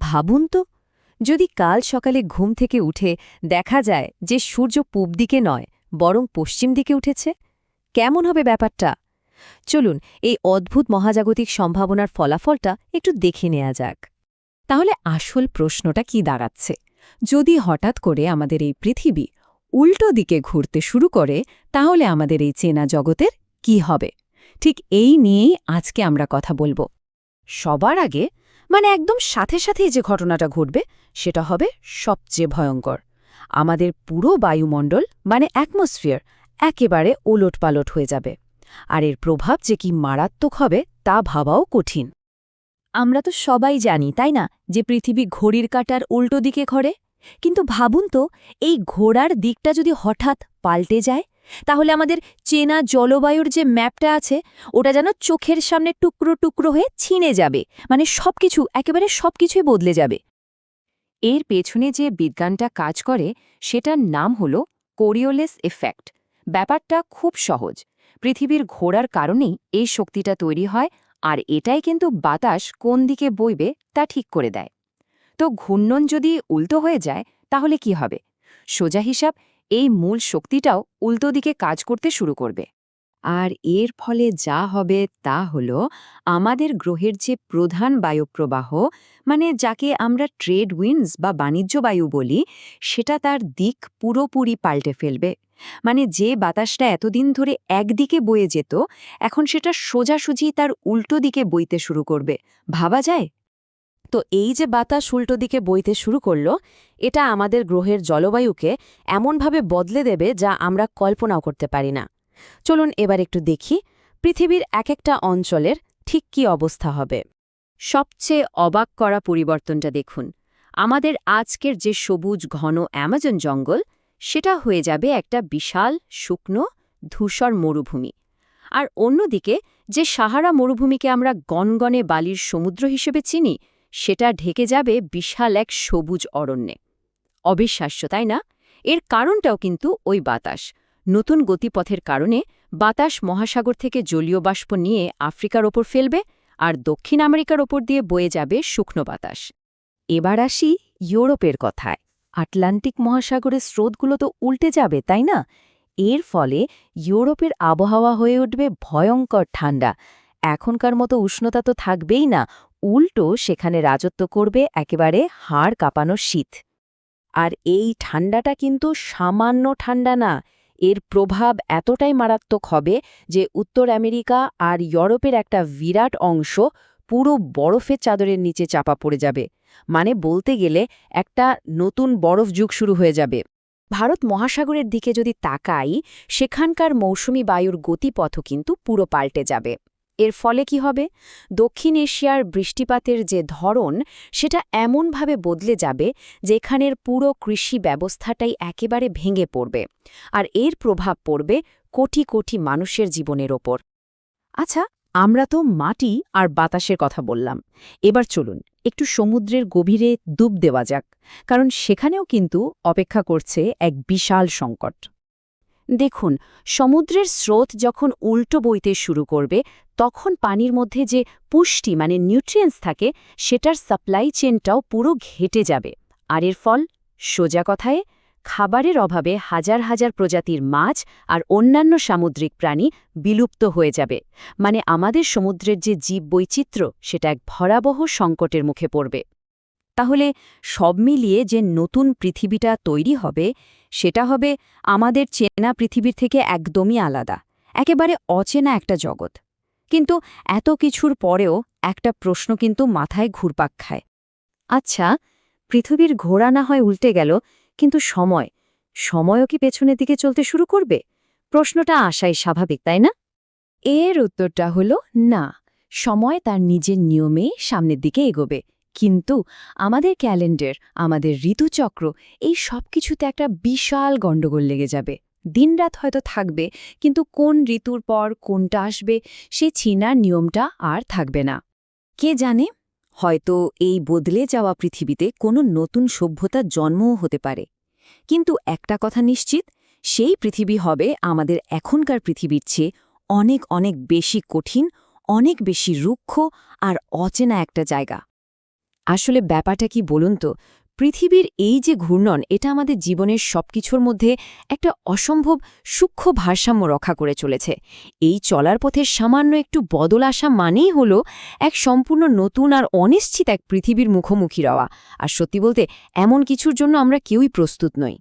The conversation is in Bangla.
ভাবুন তো, যদি কাল সকালে ঘুম থেকে উঠে দেখা যায় যে সূর্য পূব দিকে নয় বরং পশ্চিম দিকে উঠেছে, কেমন হবে ব্যাপারটা? চলুন এই অদ্ভুত মহাজাগতিক সম্ভাবনার ফলাফলটা একটু দেখে নেওয়া যাক। তাহলে আসল প্রশ্নটা কি দাঁড়াচ্ছে? যদি হঠাৎ করে আমাদের এই পৃথিবী উল্টো দিকে ঘুরতে শুরু করে, তাহলে আমাদের এই চেনা জগতের কি হবে? ঠিক এই নিয়েই আজকে আমরা কথা বলবো। সবার আগে একদম সাথে সাথেই যে ঘটনাটা ঘটবে সেটা হবে সবচেয়ে ভয়ঙ্কর। আমাদের পুরো বায়ুমণ্ডল অ্যাটমসফিয়ার একেবারে ওলটপালট হয়ে যাবে। আর এর প্রভাব যে কি মারাত্মক হবে তা ভাবাও কঠিন। আমরা তো সবাই জানি, তাই না, যে পৃথিবী ঘড়ির কাঁটার উল্টো দিকে ঘোরে। কিন্তু ভাবুন তো, এই ঘোরার দিকটা যদি হঠাৎ পাল্টে যায়, তাহলে আমাদের চেনা জলবায়ুর যে ম্যাপটা আছে ওটা যেন চোখের সামনে টুকরো টুকরো হয়ে ছিঁড়ে যাবে। একেবারে সবকিছুই বদলে যাবে। এর পেছনে যে বিজ্ঞানটা কাজ করে সেটার নাম হল কোরিওলিস এফেক্ট। ব্যাপারটা খুব সহজ। পৃথিবীর ঘোরার কারণেই এই শক্তিটা তৈরি হয়, আর এটাই কিন্তু বাতাস কোন দিকে বইবে তা ঠিক করে দেয়। তো ঘূর্ণন যদি উল্টো হয়ে যায় তাহলে কি হবে? সোজা হিসাব, এই মূল শক্তিটাও উল্টো দিকে কাজ করতে শুরু করবে। আর এর ফলে যা হবে তা হল, আমাদের গ্রহের যে প্রধান বায়ুপ্রবাহ, যাকে আমরা ট্রেড উইন্ডস বা বাণিজ্য বায়ু বলি, সেটা তার দিক পুরোপুরি পাল্টে ফেলবে। যে বাতাসটা এতদিন ধরে একদিকে বয়ে যেত, এখন সেটা সোজাসুজি তার উল্টো দিকে বইতে শুরু করবে। ভাবা যায়? তো এই যে বাতাস উল্টো দিকে বইতে শুরু করল, এটা আমাদের গ্রহের জলবায়ুকে এমনভাবে বদলে দেবে যা আমরা কল্পনাও করতে পারি না। চলুন এবার একটু দেখি পৃথিবীর এক একটা অঞ্চলের ঠিক কী অবস্থা হবে। সবচেয়ে অবাক করা পরিবর্তনটা দেখুন। আমাদের আজকের যে সবুজ ঘন অ্যামাজন জঙ্গল, সেটা হয়ে যাবে একটা বিশাল শুকনো ধূসর মরুভূমি। আর অন্যদিকে যে সাহারা মরুভূমিকে আমরা গনগনে বালির সমুদ্র হিসেবে চিনি, সেটা ঢেকে যাবে বিশাল এক সবুজ অরণ্যে। অবিশ্বাস্য, তাই না? এর কারণটাও কিন্তু ওই বাতাস। নতুন গতিপথের কারণে বাতাস মহাসাগর থেকে জলীয় বাষ্প নিয়ে আফ্রিকার ওপর ফেলবে, আর দক্ষিণ আমেরিকার ওপর দিয়ে বয়ে যাবে শুকনো বাতাস। এবার আসি ইউরোপের কথায়। আটলান্টিক মহাসাগরের স্রোতগুলো তো উল্টে যাবে, তাই না? এর ফলে ইউরোপের আবহাওয়া হয়ে উঠবে ভয়ঙ্কর ঠান্ডা। এখনকার মতো উষ্ণতা তো থাকবেই না, উল্টো সেখানে রাজত্ব করবে একেবারে হাড় কাঁপানো শীত। আর এই ঠান্ডাটা কিন্তু সামান্য ঠান্ডা না, এর প্রভাব এতটাই মারাত্মক হবে যে উত্তর আমেরিকা আর ইউরোপের একটা বিরাট অংশ পুরো বরফের চাদরের নিচে চাপা পড়ে যাবে। বলতে গেলে একটা নতুন বরফ যুগ শুরু হয়ে যাবে। ভারত মহাসাগরের দিকে যদি তাকাই, সেখানকার মৌসুমি বায়ুর গতিপথও কিন্তু পুরো পাল্টে যাবে। এর ফলে কি হবে? দক্ষিণ এশিয়ার বৃষ্টিপাতের যে ধরন, সেটা এমনভাবে বদলে যাবে যেখানের পুরো কৃষি ব্যবস্থাটাই একেবারে ভেঙে পড়বে। আর এর প্রভাব পড়বে কোটি কোটি মানুষের জীবনের ওপর। আচ্ছা, আমরা তো মাটি আর বাতাসের কথা বললাম। এবার চলুন একটু সমুদ্রের গভীরে ডুব দেওয়া যাক, কারণ সেখানেও কিন্তু অপেক্ষা করছে এক বিশাল সংকট। দেখুন, সমুদ্রের স্রোত যখন উল্টো বইতে শুরু করবে, তখন পানির মধ্যে যে পুষ্টি নিউট্রিয়েন্টস থাকে, সেটার সাপ্লাই চেনটাও পুরো ঘেটে যাবে। আর এর ফল, সোজা কথায়, খাবারের অভাবে হাজার হাজার প্রজাতির মাছ আর অন্যান্য সামুদ্রিক প্রাণী বিলুপ্ত হয়ে যাবে। আমাদের সমুদ্রের যে জীববৈচিত্র্য, সেটা এক ভয়াবহ সংকটের মুখে পড়বে। তাহলে সব মিলিয়ে যে নতুন পৃথিবীটা তৈরি হবে, সেটা হবে আমাদের চেনা পৃথিবীর থেকে একদমই আলাদা, একেবারে অচেনা একটা জগৎ। কিন্তু এত কিছুর পরেও একটা প্রশ্ন কিন্তু মাথায় ঘুরপাক খায়। আচ্ছা, পৃথিবীর ঘোড়া না হয় উল্টে গেল, কিন্তু সময়ও কি পেছনের দিকে চলতে শুরু করবে? প্রশ্নটা আসাই স্বাভাবিক, তাই না? এর উত্তরটা হলো না। সময় তার নিজের নিয়মে সামনের দিকে এগোবে, কিন্তু আমাদের ক্যালেন্ডার, আমাদের ঋতুচক্র, এই সব কিছুতে একটা বিশাল গণ্ডগোল লেগে যাবে। দিনরাত হয়তো থাকবে, কিন্তু কোন ঋতুর পর কোনটা আসবে সে চিনার নিয়মটা আর থাকবে না। কে জানে, হয়তো এই বদলে যাওয়া পৃথিবীতে কোনো নতুন সভ্যতার জন্মও হতে পারে। কিন্তু একটা কথা নিশ্চিত, সেই পৃথিবী হবে আমাদের এখনকার পৃথিবীর চেয়ে অনেক অনেক বেশি কঠিন, অনেক বেশি রুক্ষ আর অচেনা একটা জায়গা। আসলে ব্যাপারটা কি বলুন তো, পৃথিবীর এই যে ঘূর্ণন, এটা আমাদের জীবনের সবকিছুর মধ্যে একটা অসম্ভব সূক্ষ্ম ভারসাম্য রক্ষা করে চলেছে। এই চলার পথে সামান্য একটু বদল আসা মানেই হলো এক সম্পূর্ণ নতুন আর অনিশ্চিত এক পৃথিবীর মুখোমুখি হওয়া। আর সত্যি বলতে, এমন কিছুর জন্য আমরা কেউই প্রস্তুত নই।